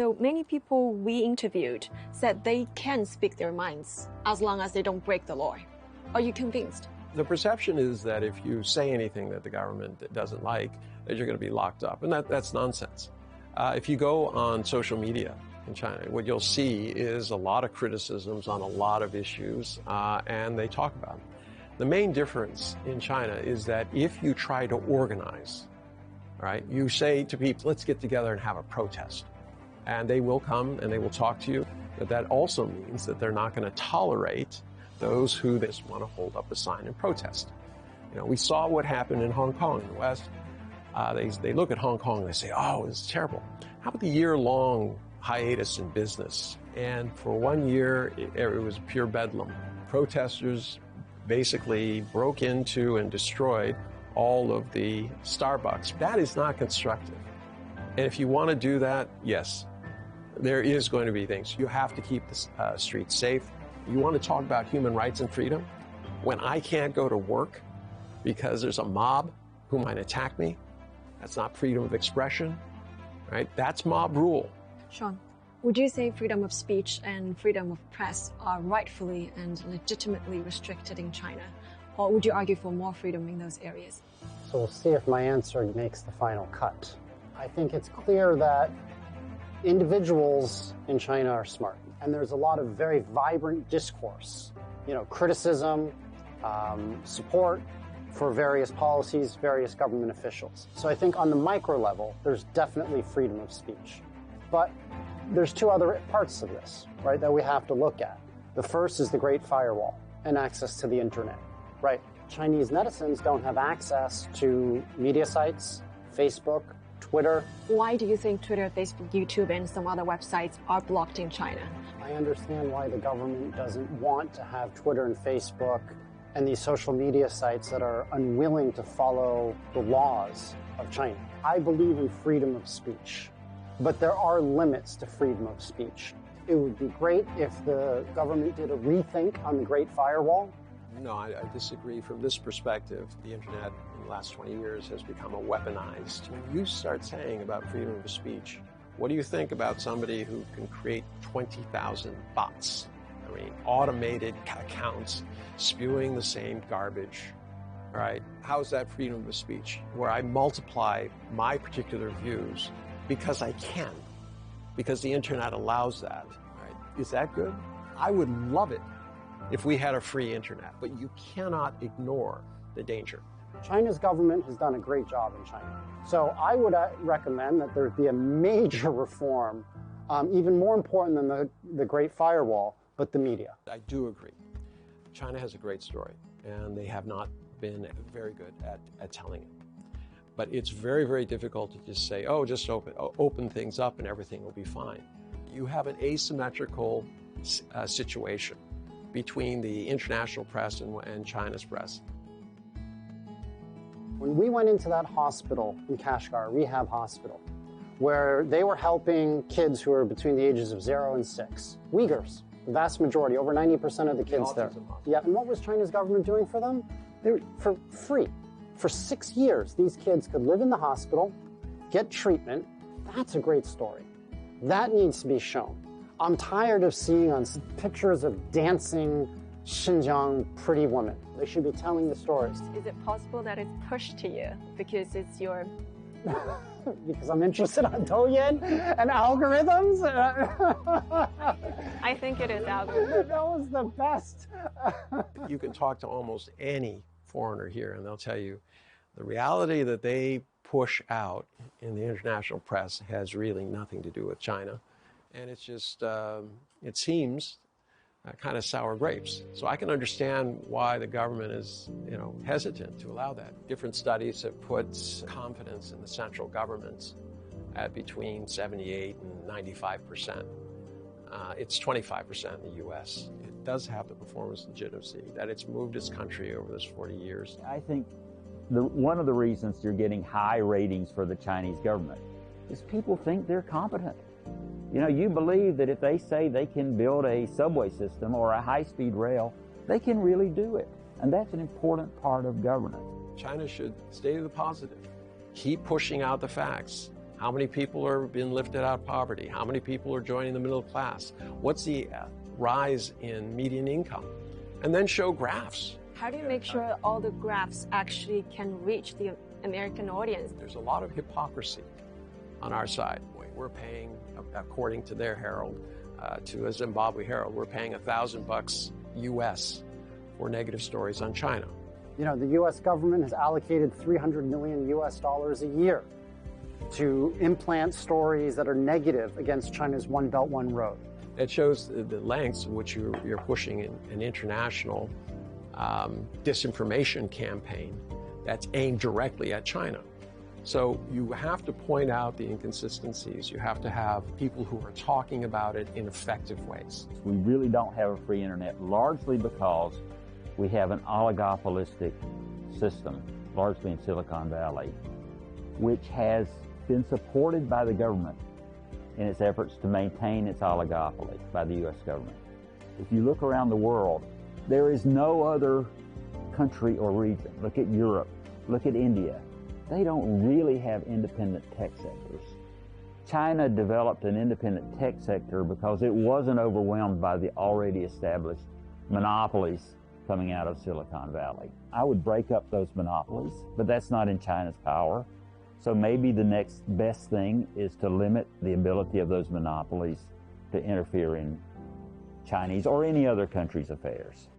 So many people we interviewed said they can speak their minds as long as they don't break the law. Are you convinced? The perception is that if you say anything that the government doesn't like, that you're going to be locked up, and that's nonsense. If you go on social media in China, what you'll see is a lot of criticisms on a lot of issues, and they talk about them. The main difference in China is that if you try to organize, right, you say to people, let's get together and have a protest. And they will come and they will talk to you, but that also means that they're not going to tolerate those who just want to hold up a sign and protest. You know, we saw what happened in Hong Kong in the West. They look at Hong Kong and they say, oh, it's terrible. How about the year-long hiatus in business? And for 1 year, it was pure bedlam. Protesters basically broke into and destroyed all of the Starbucks. That is not constructive. And if you want to do that, yes, there is going to be things. You have to keep the streets safe. You want to talk about human rights and freedom? When I can't go to work because there's a mob who might attack me, that's not freedom of expression, right? That's mob rule. Sean, would you say freedom of speech and freedom of press are rightfully and legitimately restricted in China? Or would you argue for more freedom in those areas? So we'll see if my answer makes the final cut. I think it's clear that individuals in China are smart, and there's a lot of very vibrant discourse, criticism, support for various policies, various government officials. So I think on the micro level, there's definitely freedom of speech. But there's two other parts of this, right, that we have to look at. The first is the Great Firewall and access to the internet, right? Chinese netizens don't have access to media sites, Facebook, Twitter. Why do you think Twitter, Facebook, YouTube, and some other websites are blocked in China? I understand why the government doesn't want to have Twitter and Facebook and these social media sites that are unwilling to follow the laws of China. I believe in freedom of speech, but there are limits to freedom of speech. It would be great if the government did a rethink on the Great Firewall. No, I disagree. From this perspective, the internet in the last 20 years has become a weaponized. When you start saying about freedom of speech, what do you think about somebody who can create 20,000 bots? I mean, automated accounts spewing the same garbage, right? How's that freedom of speech? Where I multiply my particular views because I can, because the internet allows that, right? Is that good? I would love it if we had a free internet, but you cannot ignore the danger. China's government has done a great job in China. So I would recommend that there be a major reform, even more important than the Great Firewall, but the media. I do agree. China has a great story, and they have not been very good at telling it. But it's very, very difficult to just say, oh, just open things up and everything will be fine. You have an asymmetrical situation between the international press and China's press. When we went into that hospital in Kashgar, rehab hospital, where they were helping kids who were between the ages of 0 and 6, Uyghurs, the vast majority, over 90% of the kids there. Yeah, and what was China's government doing for them? They were for free. For 6 years, these kids could live in the hospital, get treatment. That's a great story. That needs to be shown. I'm tired of seeing on pictures of dancing Xinjiang pretty women. They should be telling the stories. Is it possible that it's pushed to you because it's your... Because I'm interested on Douyin and algorithms? I think it is algorithms. That was the best. You can talk to almost any foreigner here and they'll tell you the reality that they push out in the international press has really nothing to do with China. And it's just, it seems kind of sour grapes. So I can understand why the government is, hesitant to allow that. Different studies have put confidence in the central governments at between 78 and 95%. It's 25% in the U.S. It does have the performance legitimacy that it's moved its country over those 40 years. I think one of the reasons you're getting high ratings for the Chinese government is people think they're competent. You believe that if they say they can build a subway system or a high-speed rail, they can really do it. And that's an important part of governance. China should stay to the positive. Keep pushing out the facts. How many people are being lifted out of poverty? How many people are joining the middle class? What's the rise in median income? And then show graphs. How do you make sure all the graphs actually can reach the American audience? There's a lot of hypocrisy on our side. We're paying, according to their Herald, to a Zimbabwe Herald, we're paying $1,000 US for negative stories on China. You know, the U.S. government has allocated $300 million US a year to implant stories that are negative against China's One Belt, One Road. It shows the lengths in which you're pushing an international disinformation campaign that's aimed directly at China. So you have to point out the inconsistencies. You have to have people who are talking about it in effective ways. We really don't have a free internet, largely because we have an oligopolistic system, largely in Silicon Valley, which has been supported by the government in its efforts to maintain its oligopoly by the U.S. government. If you look around the world, there is no other country or region. Look at Europe, look at India. They don't really have independent tech sectors. China developed an independent tech sector because it wasn't overwhelmed by the already established monopolies coming out of Silicon Valley. I would break up those monopolies, but that's not in China's power. So maybe the next best thing is to limit the ability of those monopolies to interfere in Chinese or any other country's affairs.